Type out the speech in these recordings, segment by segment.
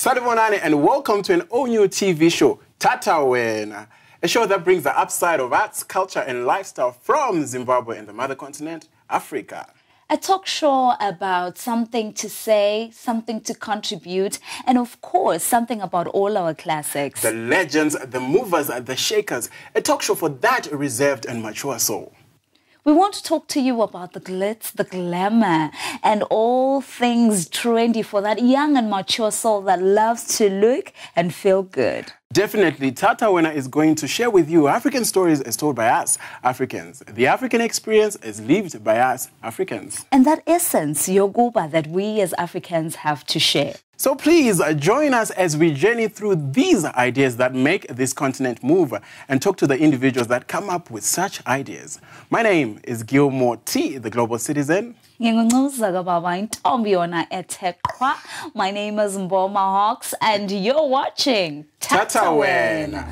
Sanibonani and welcome to an all-new TV show, Thatha Wena, a show that brings the upside of arts, culture and lifestyle from Zimbabwe and the mother continent, Africa. A talk show about something to say, something to contribute, and of course, something about all our classics. The legends, the movers, the shakers. A talk show for that reserved and mature soul. We want to talk to you about the glitz, the glamour, and all things trendy for that young and mature soul that loves to look and feel good. Definitely, Thatha Wena is going to share with you African stories as told by us, Africans. The African experience is lived by us, Africans. And that essence, yoguba, that we as Africans have to share. So please join us as we journey through these ideas that make this continent move and talk to the individuals that come up with such ideas. My name is Gilmore T, the global citizen. My name is Mahocs, and you're watching Thatha Wena.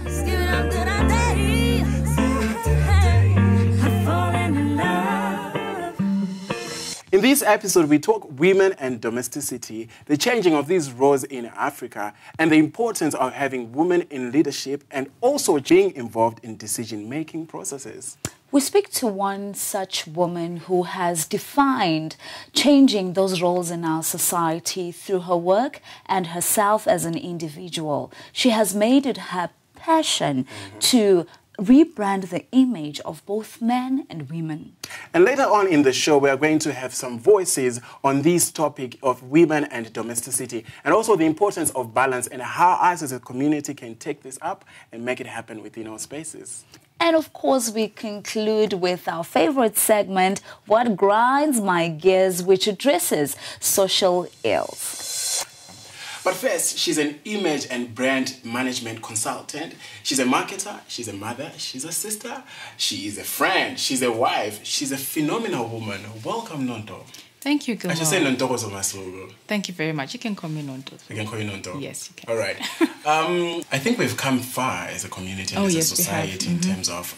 In this episode, we talk women and domesticity, the changing of these roles in Africa, and the importance of having women in leadership and also being involved in decision-making processes. We speak to one such woman who has defined changing those roles in our society through her work and herself as an individual. She has made it her passion to rebrand the image of both men and women. And later on in the show, we are going to have some voices on this topic of women and domesticity, and also the importance of balance and how us as a community can take this up and make it happen within our spaces. And of course, we conclude with our favorite segment, What Grinds My Gears, which addresses social ills. But first, she's an image and brand management consultant. She's a marketer, she's a mother, she's a sister, she is a friend, she's a wife, she's a phenomenal woman. Welcome, Nonto. Thank you, Gilmore. I should say Nontokozo Masuku. Thank you very much. You can call me Nonto. You can call you Nonto? Yes, you can. All right. I think we've come far as a community and as a society in terms of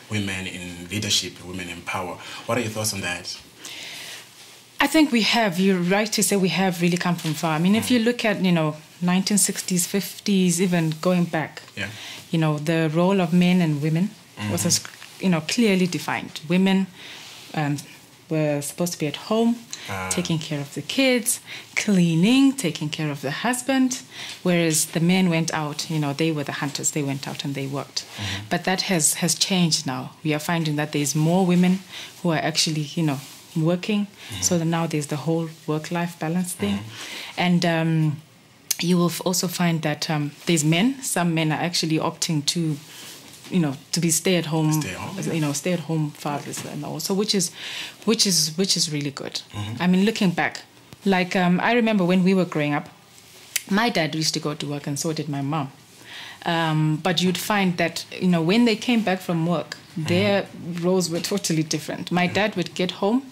women in leadership, women in power. What are your thoughts on that? I think we have. You're right to say we have really come from far. I mean, if you look at, 1960s, 50s, even going back, the role of men and women was, clearly defined. Women were supposed to be at home, taking care of the kids, cleaning, taking care of the husband, whereas the men went out, they were the hunters, they went out and they worked. But that has changed now. We are finding that there's more women who are actually, working, so that now there's the whole work-life balance thing. And you will also find that there's men, some men are actually opting to be stay-at-home fathers and all. So which is really good. I mean, looking back, like I remember when we were growing up, my dad used to go to work and so did my mom. But you'd find that when they came back from work, their roles were totally different. My dad would get home,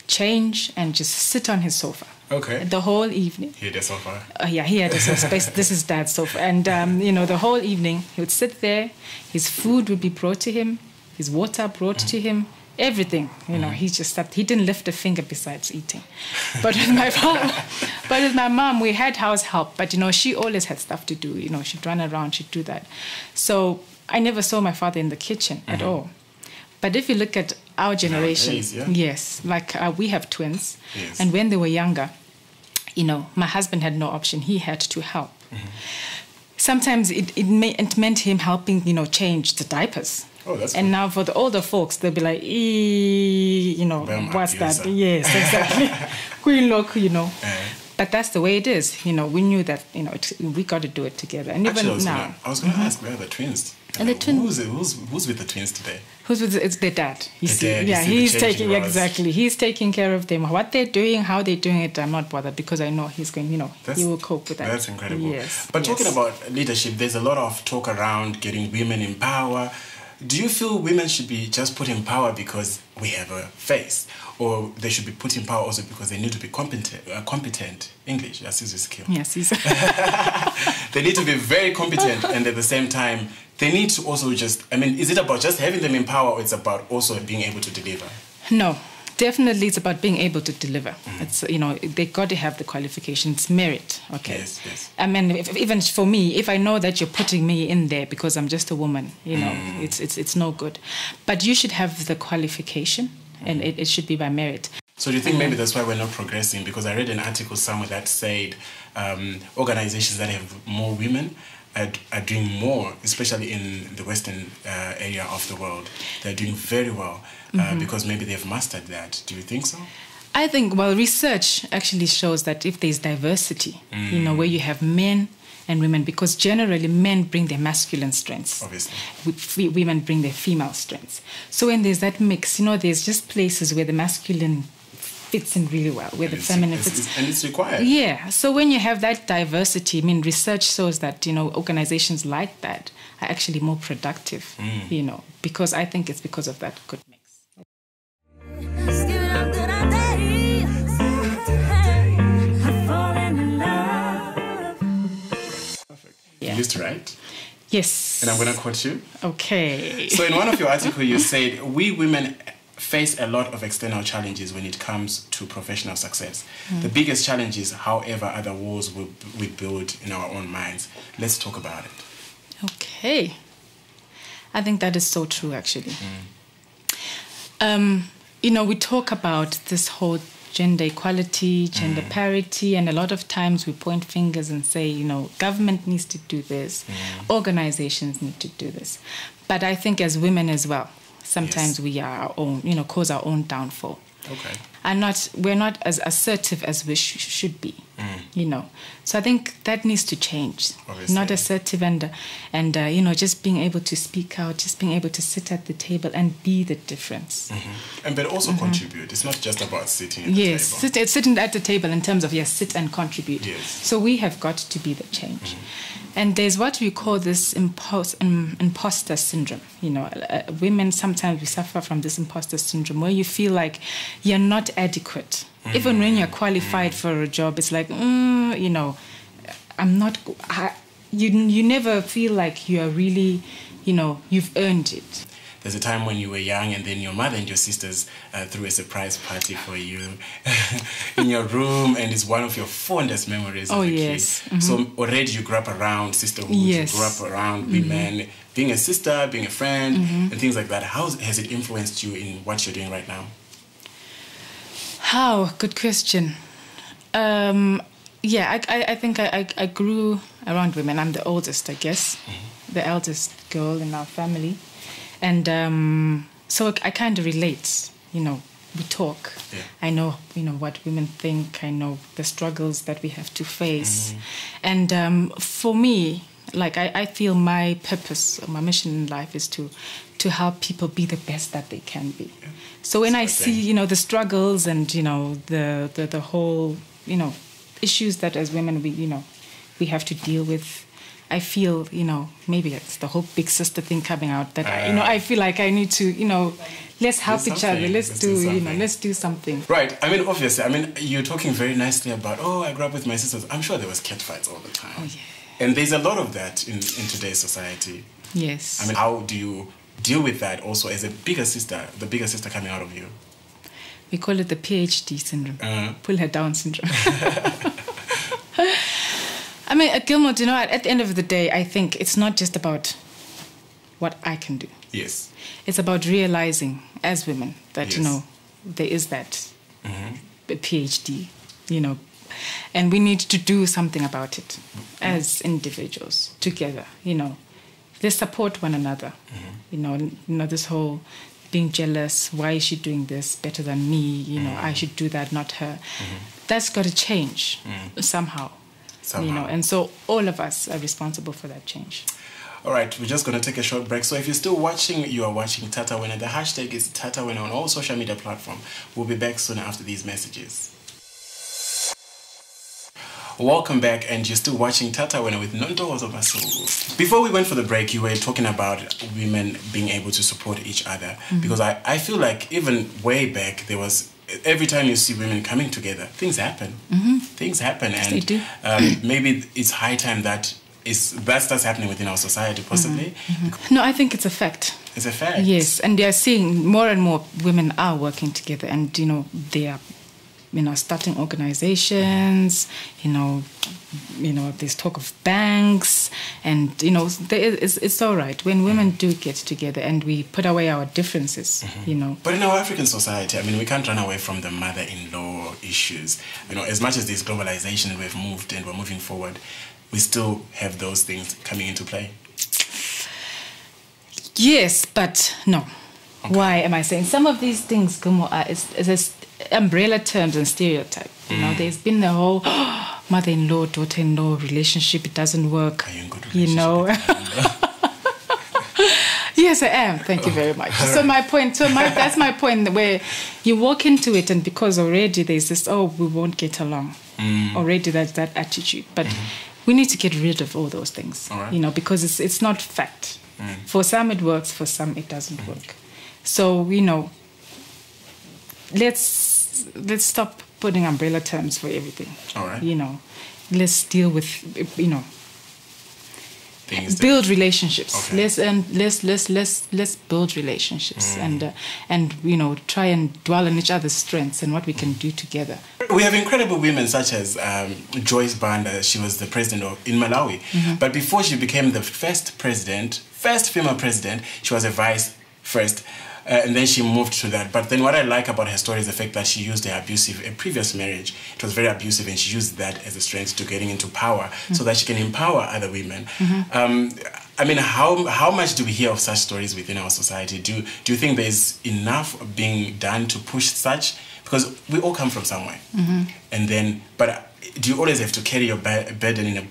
change, and just sit on his sofa. Okay. The whole evening. He had a sofa? Yeah, he had a sofa. This is Dad's sofa. And, the whole evening, he would sit there. His food would be brought to him. His water brought to him. Everything. He just sat. He didn't lift a finger besides eating. But with my mom, we had house help. But, she always had stuff to do. She'd run around. She'd do that. So I never saw my father in the kitchen at all. But if you look at our generation, yes, like we have twins. Yes. And when they were younger, my husband had no option. He had to help. Sometimes it meant him helping, change the diapers. Oh, that's and good. Now for the older folks, they'll be like, what's that? Yes, exactly. But that's the way it is. We knew that, we got to do it together. And actually, even now. I was going to ask, where are the twins? And the twins. Who's with the twins today? It's their dad. He's taking care of them. What they're doing, how they're doing it, I'm not bothered because I know he's going, he will cope with that. That's incredible. Yes. But talking about leadership, there's a lot of talk around getting women in power. Do you feel women should be just put in power because we have a face? Or they should be put in power also because they need to be competent English? That's his skill. Yes, they need to be very competent, and at the same time, they need to also is it about just having them in power, or it's about also being able to deliver? No. Definitely, it's about being able to deliver. It's, you know, they got to have the qualifications, merit. Okay. Yes. I mean, even for me, if I know that you're putting me in there because I'm just a woman, you know, it's no good. But you should have the qualification, and it should be by merit. So do you think maybe that's why we're not progressing? Because I read an article somewhere that said organizations that have more women are doing more, especially in the Western area of the world. They're doing very well because maybe they've mastered that. Do you think so? I think, well, research actually shows that if there's diversity, you know, where you have men and women, because generally men bring their masculine strengths. Obviously. Women bring their female strengths. So when there's that mix, you know, there's just places where the masculine fits in really well, where the feminine fits. And it's required. Yeah. So when you have that diversity, I mean, research shows that, you know, organizations like that are actually more productive, you know, because I think it's because of that good mix. Perfect. You used to write? Yes. And I'm going to quote you. Okay. So in one of your articles, you said, we women face a lot of external challenges when it comes to professional success. The biggest challenges, however, are the walls we build in our own minds. Let's talk about it. Okay. I think that is so true, actually. You know, we talk about this whole gender equality, gender parity, and a lot of times we point fingers and say, you know, government needs to do this, organizations need to do this. But I think as women as well, sometimes we are our own, you know, cause our own downfall. Okay. And we're not as assertive as we should be, you know. So I think that needs to change. Obviously. Not assertive and you know, just being able to speak out, just being able to sit at the table and be the difference. And but also contribute. It's not just about sitting at yes, the table. sitting at the table in terms of, yes, sit and contribute. Yes. So we have got to be the change. And there's what we call this imposter syndrome. You know, women, sometimes we suffer from this imposter syndrome where you feel like you're not adequate. Even when you're qualified for a job, it's like, you know, I'm not... You never feel like you're really, you know, you've earned it. There's a time when you were young and then your mother and your sisters threw a surprise party for you in your room, and it's one of your fondest memories as a kid. So already you grew up around sisterhood, you grew up around women, being a sister, being a friend, and things like that. How has it influenced you in what you're doing right now? How? Good question. Yeah, I think I grew around women. I'm the oldest, I guess, the eldest girl in our family. And so I kind of relate, you know, we talk. I know, you know, what women think. I know the struggles that we have to face. And for me, like I feel my purpose, my mission in life is to help people be the best that they can be. So when I see, you know, the struggles and, you know, the whole, you know, issues that as women we have to deal with, I feel, you know, maybe it's the whole big sister thing coming out that, you know, I feel like I need to, you know, let's help each other. Let's do something. Right. I mean, obviously, I mean, you're talking very nicely about, I grew up with my sisters. I'm sure there was cat fights all the time. Oh, yeah. And there's a lot of that in today's society. Yes. I mean, how do you deal with that also as the bigger sister coming out of you? We call it the PhD syndrome. Pull her down syndrome. I mean, Gilmore, you know, at the end of the day, I think it's not just about what I can do. Yes. It's about realizing as women that, you know, there is that PhD, you know, and we need to do something about it as individuals together, you know. Let's support one another. You know, this whole being jealous, why is she doing this better than me? You know, I should do that, not her. That's got to change somehow. You know, and so all of us are responsible for that change. All right, we're just going to take a short break. So if you're still watching, you are watching Thatha Wena. The hashtag is Thatha Wena on all social media platforms. We'll be back soon after these messages. Welcome back, and you're still watching Thatha Wena with Nontokozo Masuku. Before we went for the break, you were talking about women being able to support each other. Because I feel like even way back, there was... Every time you see women coming together, things happen. Things happen, and they do. Maybe it's high time that starts happening within our society, possibly. No, I think it's a fact. It's a fact. Yes, and they are seeing more and more women are working together, and they are, starting organizations. There's talk of banks, and it's all right when women do get together and we put away our differences. But in our African society, I mean, we can't run away from the mother-in-law issues. As much as there's globalization and we've moved and we're moving forward, we still have those things coming into play. Yes, but no. Okay. Why am I saying some of these things, Gilmore, are umbrella terms and stereotype? There's been the whole mother-in-law, daughter-in-law relationship. It doesn't work. Are you in good relationship? Yes, I am. Thank you very much. So that's my point, where you walk into it, and because already there's this, we won't get along. Already that's that attitude. But we need to get rid of all those things, right. Because it's not fact. For some it works, for some it doesn't work. So, let's stop putting umbrella terms for everything. All right. Let's deal with, build relationships. Okay. Let's build relationships and try and dwell on each other's strengths and what we can do together. We have incredible women such as Joyce Banda. She was the president in Malawi. But before she became the first female president, she was a vice first. And then she moved to that. But then what I like about her story is the fact that she used a previous marriage. It was very abusive, and she used that as a strength to getting into power so that she can empower other women. I mean, how much do we hear of such stories within our society? Do you think there's enough being done to push such? Because we all come from somewhere. But do you always have to carry your burden in a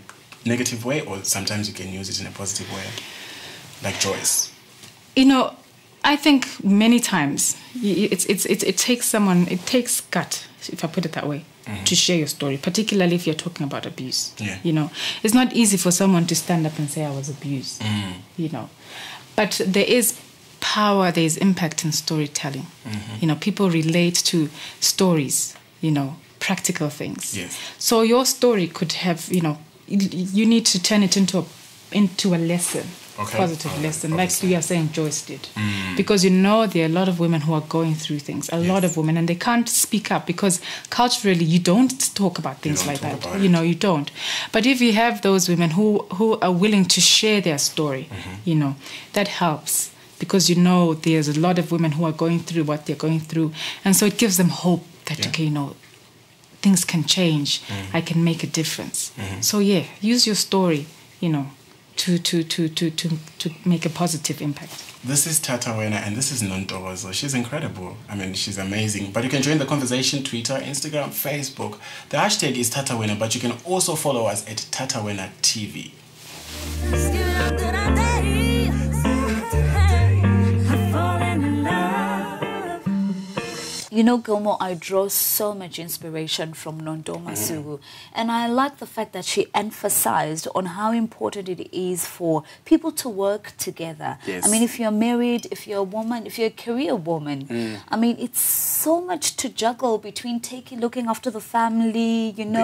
negative way, or sometimes you can use it in a positive way? Like Joyce. I think many times it takes gut, if I put it that way, to share your story, particularly if you're talking about abuse. Yeah. It's not easy for someone to stand up and say I was abused. But there is power, there is impact in storytelling. People relate to stories, practical things. Yes. So your story could have, you need to turn it into a lesson. Positive lesson, like you are saying Joyce did. Because there are a lot of women who are going through things, a lot of women, and they can't speak up because culturally you don't talk about things like that. You don't. But if you have those women who are willing to share their story, that helps, because there's a lot of women who are going through what they're going through, and so it gives them hope that things can change. I can make a difference. So use your story, to make a positive impact. This is Thatha Wena, and this is Nontokozo. She's incredible. I mean, she's amazing. But you can join the conversation, Twitter, Instagram, Facebook. The hashtag is Thatha Wena, but you can also follow us at Thatha Wena TV. Gilmore, I draw so much inspiration from Masuku, and I like the fact that she emphasized on how important it is for people to work together. Yes. I mean, if you're married, if you're a woman, if you're a career woman, I mean, it's so much to juggle between looking after the family, and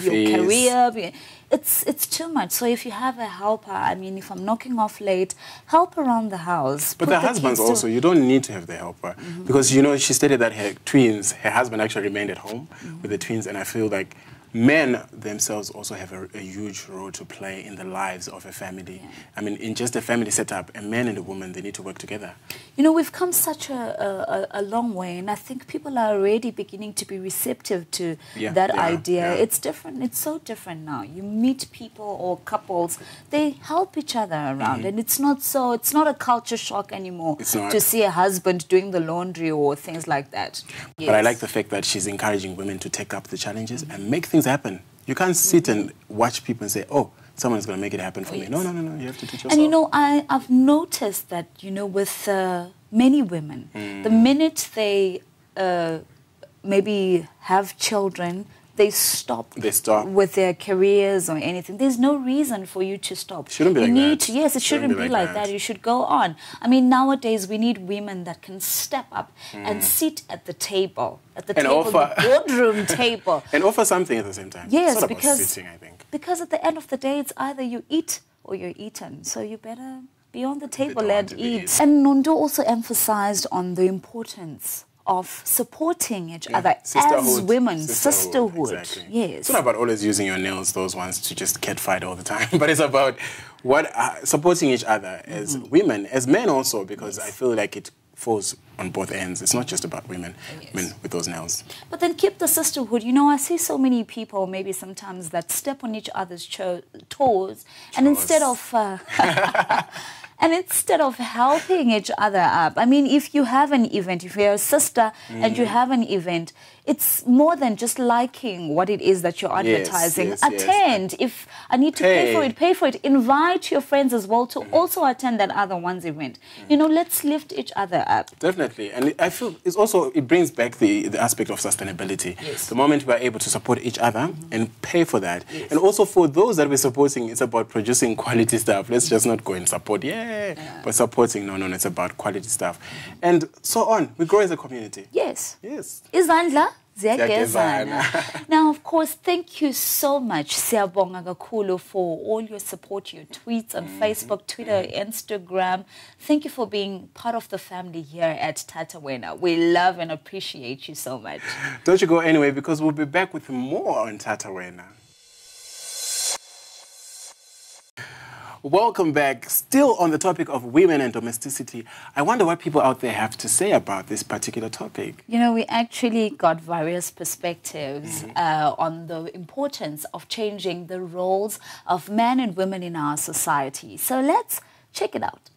your career. It's too much. So if you have a helper, I mean, if I'm knocking off late, help around the house. But the husbands also, you don't need to have the helper. Because, she stated that her husband actually remained at home with the twins, and I feel like men themselves also have a huge role to play in the lives of a family. Yeah. I mean, in just a family setup, a man and a woman, they need to work together. We've come such a long way, and I think people are already beginning to be receptive to that idea. Yeah. It's different. It's so different now. You meet people or couples, they help each other around, and it's not a culture shock anymore to see a husband doing the laundry or things like that. Yes. But I like the fact that she's encouraging women to take up the challenges and make things happen. You can't sit and watch people and say, oh, someone's going to make it happen for me. No, you have to teach yourself. And I've noticed that, with many women, the minute they maybe have children, they stop with their careers or anything. There's no reason for you to stop. Shouldn't be like that. Yes, it shouldn't be like that. You should go on. I mean, nowadays we need women that can step up and sit at the table, the boardroom table. And offer something at the same time. Yes, it's not about sitting, I think. Because at the end of the day, it's either you eat or you're eaten. So you better be on the table and eat. And Nondo also emphasized on the importance of supporting each other as women, sisterhood. Exactly. Yes. It's not about always using your nails, those ones, to just catfight all the time, but it's about supporting each other as women, as men also, because I feel like it falls on both ends. It's not just about women, men with those nails. But then keep the sisterhood. You know, I see so many people maybe sometimes that step on each other's toes, and instead of and instead of helping each other up, I mean, if you have an event, if you're a sister and you have an event, it's more than just liking what it is that you're advertising. Attend. If I need to pay for it. Invite your friends as well to also attend that other one's event. You know, let's lift each other up. Definitely. And I feel it brings back the aspect of sustainability. Yes. The moment we're able to support each other and pay for that. Yes. And also for those that we're supporting, it's about producing quality stuff. Let's just not go and support, but supporting, no, it's about quality stuff. And so on. We grow as a community. Yes. Yes. Izandla ziyagezana. Now, of course, thank you so much, Siyabonga kakhulu, for all your support, your tweets on Facebook, Twitter, Instagram. Thank you for being part of the family here at Thatha Wena. We love and appreciate you so much. Don't you go anyway, because we'll be back with more on Thatha Wena. Welcome back. Still on the topic of women and domesticity. I wonder what people out there have to say about this particular topic. You know, we actually got various perspectives on the importance of changing the roles of men and women in our society. So let's check it out.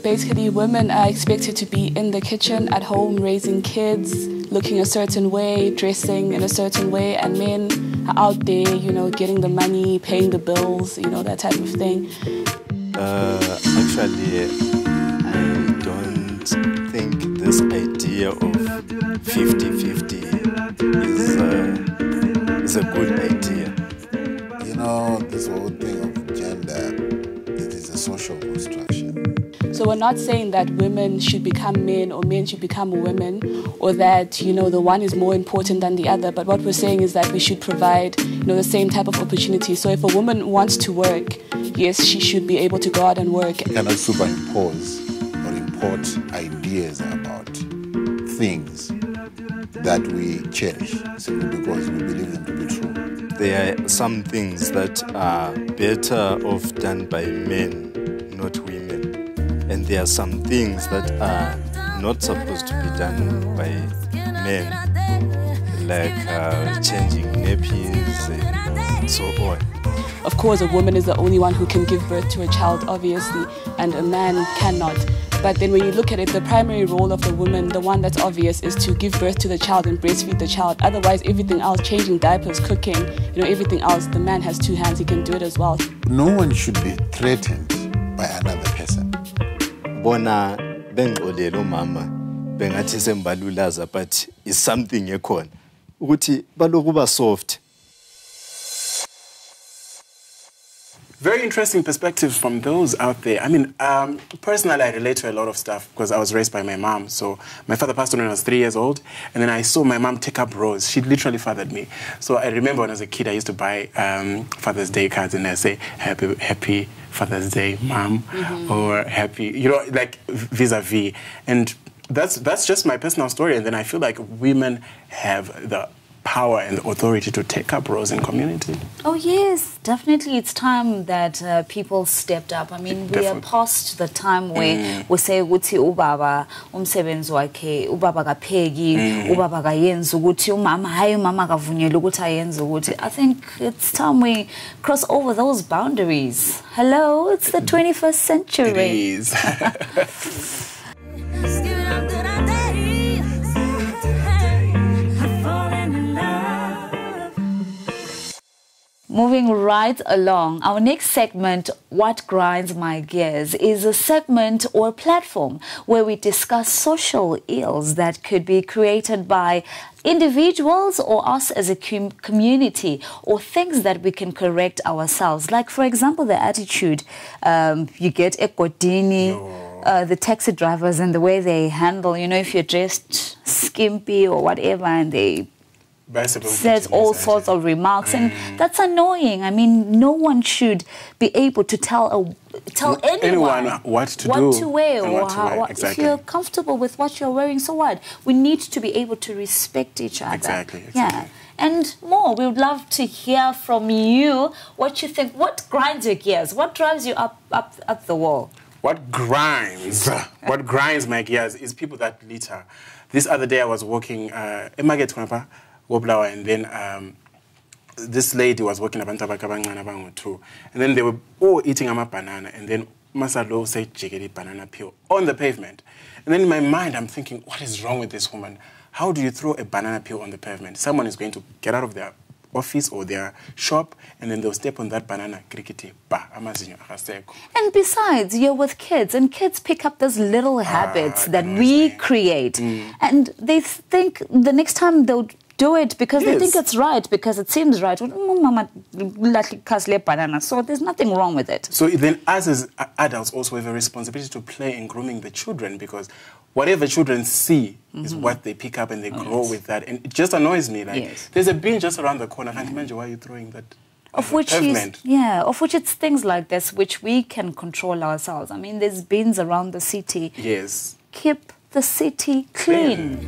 Basically, women are expected to be in the kitchen, at home, raising kids, looking a certain way, dressing in a certain way, and men are out there, you know, getting the money, paying the bills, you know, that type of thing. Actually, I don't think this idea of 50-50 is a good idea. You know, this whole thing of gender, it is a social construction. So we're not saying that women should become men or men should become women, or that, you know, the one is more important than the other. But what we're saying is that we should provide, you know, the same type of opportunity. So if a woman wants to work, yes, she should be able to go out and work. You cannot superimpose or import ideas about things that we cherish simply because we believe them to be true. There are some things that are better off done by men, not women. And there are some things that are not supposed to be done by men, like changing nappies and so on. Of course, a woman is the only one who can give birth to a child, obviously, and a man cannot. But then when you look at it, the primary role of the woman, the one that's obvious, is to give birth to the child and breastfeed the child. Otherwise, everything else, changing diapers, cooking, you know, everything else, the man has two hands, he can do it as well. No one should be threatened by another person. Bona bengolelo mama bengathi sembalulaza, but is something ekhona ukuthi baloku ba soft. Very interesting perspectives from those out there. I mean, personally, I relate to a lot of stuff because I was raised by my mom. So my father passed on when I was 3 years old, and then I saw my mom take up roles. She literally fathered me. So I remember when I was a kid, I used to buy Father's Day cards, and I say, happy Father's Day, Mom, or happy, you know, like vis-a-vis. And that's just my personal story. And then I feel like women have the power and the authority to take up roles in community. Oh yes, definitely. It's time that people stepped up. I mean, we are past the time where we say ukuthi ubaba umsebenzi wakhe, ubaba kapheki, ubaba kayenza ukuthi umama hayi umama kavunyelwa ukuthi ayenze ukuthi. I think it's time we cross over those boundaries. Hello, it's the 21st century. It is. Moving right along, our next segment, What Grinds My Gears, is a segment or a platform where we discuss social ills that could be created by individuals or us as a community, or things that we can correct ourselves. Like, for example, the attitude you get ekodini, the taxi drivers and the way they handle, you know, if you're dressed skimpy or whatever, and they says all sorts of remarks, and that's annoying. I mean, no one should be able to tell anyone what to wear or how. Exactly. If you're comfortable with what you're wearing, so what? We need to be able to respect each other. Exactly. Yeah. And more, we would love to hear from you what you think. What grinds your gears? What drives you up the wall? What grinds my gears is people that litter. This other day I was walking in Market and then this lady was walking about too, and then they were all eating a banana, and then Masalo said jiggy banana peel on the pavement. And then in my mind I'm thinking, what is wrong with this woman? How do you throw a banana peel on the pavement? Someone is going to get out of their office or their shop, and then they'll step on that banana. And besides, you're with kids, and kids pick up those little habits that we create. And they think the next time they'll do it because they think it's right, because it seems right. So there's nothing wrong with it. So then us as adults also have a responsibility to play in grooming the children, because whatever children see is what they pick up, and they grow with that. And it just annoys me. Like, there's a bin just around the corner. I can't imagine why you're throwing that. Of which it's things like this which we can control ourselves. I mean, there's bins around the city. Yes. Keep the city clean.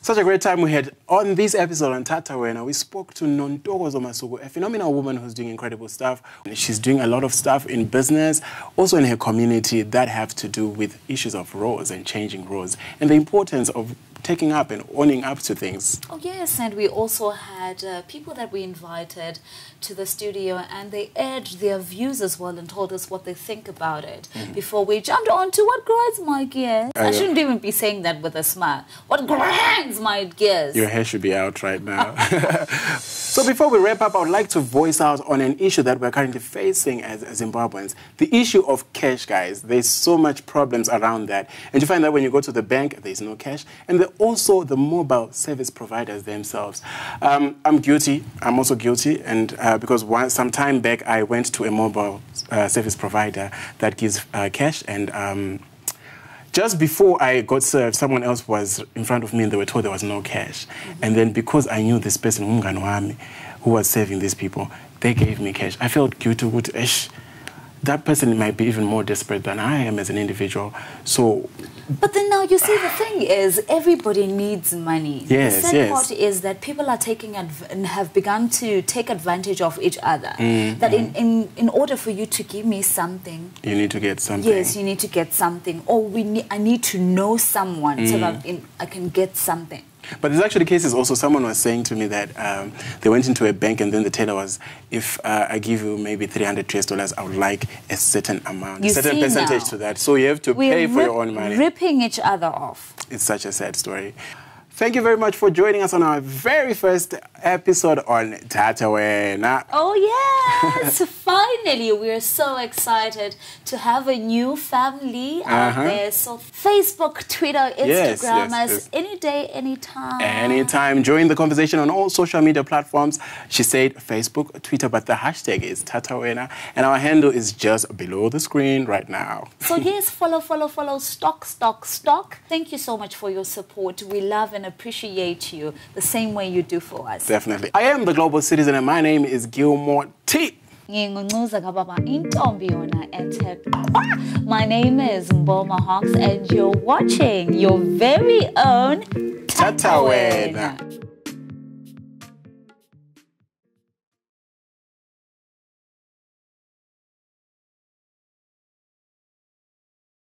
Such a great time we had on this episode on Thatha Wena. We spoke to Nontokozo Masuku, a phenomenal woman who's doing incredible stuff. She's doing a lot of stuff in business, also in her community, that have to do with issues of roles and changing roles, and the importance of taking up and owning up to things. Oh yes, and we also had people that we invited to the studio, and they aired their views as well and told us what they think about it before we jumped on to what grinds my gears. I shouldn't even be saying that with a smile. What grinds my gears? Your hair should be out right now. So before we wrap up, I would like to voice out on an issue that we're currently facing as Zimbabweans. The issue of cash, guys. There's so much problems around that. And you find that when you go to the bank, there's no cash. And also the mobile service providers themselves. I'm guilty. I'm also guilty. And because some time back, I went to a mobile service provider that gives cash. And just before I got served, someone else was in front of me and they were told there was no cash. And then because I knew this person, who was serving these people, they gave me cash. I felt guilty. That person might be even more desperate than I am as an individual. So, but then now you see, the thing is, everybody needs money. Yes, the sad part is that people are taking and have begun to take advantage of each other. That in order for you to give me something, you need to get something. Yes, you need to get something, or I need to know someone so that I can get something. But there's actually cases also, someone was saying to me that they went into a bank and then the teller was, if I give you maybe $300, I would like a certain amount, a certain percentage to that. So you have to pay for your own money. Ripping each other off. It's such a sad story. Thank you very much for joining us on our very first episode on Thatha Wena. Oh yes, finally, we're so excited to have a new family out there. So Facebook, Twitter, Instagram, yes. Any day, anytime. Anytime. Join the conversation on all social media platforms. She said Facebook, Twitter, but the hashtag is Thatha Wena, and our handle is just below the screen right now. So yes, follow, stock. Thank you so much for your support. We love and appreciate you the same way you do for us. Definitely. I am the Global Citizen and my name is Gilmore T. My name is Mahocs and you're watching your very own Thatha Wena.